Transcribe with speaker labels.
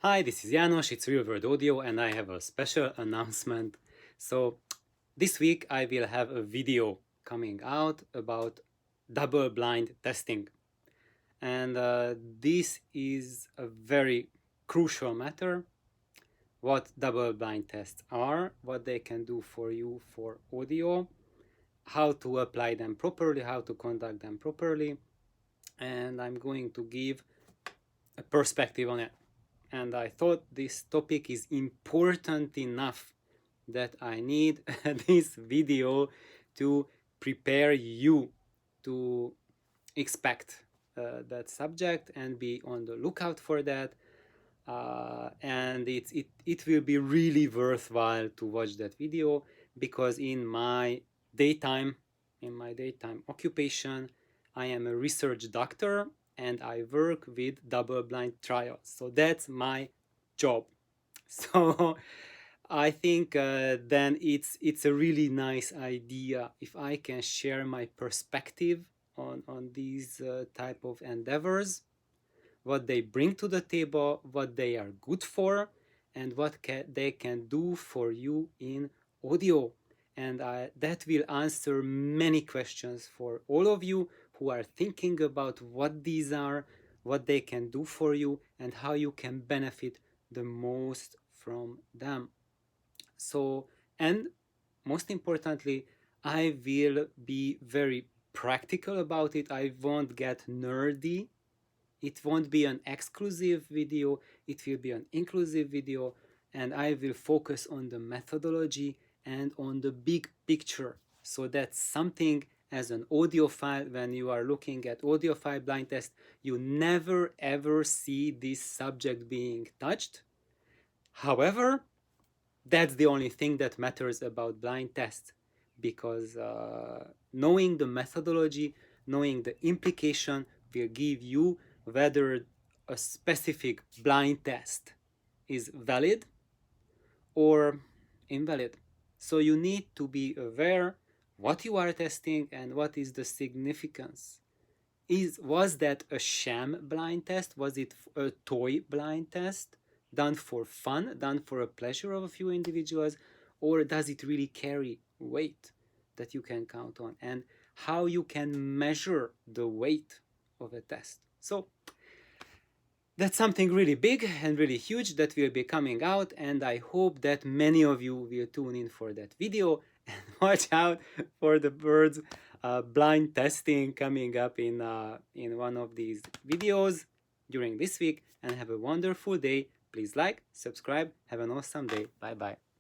Speaker 1: Hi, this is János, it's Real World Audio, and I have a special announcement. So, this week I will have a video coming out about double-blind testing. And this is a very crucial matter, what double-blind tests are, what they can do for you for audio, how to apply them properly, how to conduct them properly, and I'm going to give a perspective on it. And I thought this topic is important enough that I need this video to prepare you to expect that subject and be on the lookout for that. And it will be really worthwhile to watch that video, because in my daytime occupation, I am a research doctor and I work with double-blind trials. So that's my job. So I think then it's a really nice idea if I can share my perspective on these type of endeavors, what they bring to the table, what they are good for, and what they can do for you in audio. And that will answer many questions for all of you who are thinking about what these are, what they can do for you, and how you can benefit the most from them. So, and most importantly, I will be very practical about it. I won't get nerdy. It won't be an exclusive video, it will be an inclusive video, and I will focus on the methodology and on the big picture. So that's something, as an audiophile, when you are looking at audiophile blind test, you never ever see this subject being touched. However, that's the only thing that matters about blind tests, because knowing the methodology, knowing the implication will give you whether a specific blind test is valid or invalid. So you need to be aware what you are testing and what is the significance. Was that a sham blind test? Was it a toy blind test done for fun, done for a pleasure of a few individuals, or does it really carry weight that you can count on, and how you can measure the weight of a test? So that's something really big and really huge that will be coming out, and I hope that many of you will tune in for that video and watch out for the birds blind testing coming up in one of these videos during this week. And have a wonderful day. Please like, subscribe, have an awesome day. Bye bye.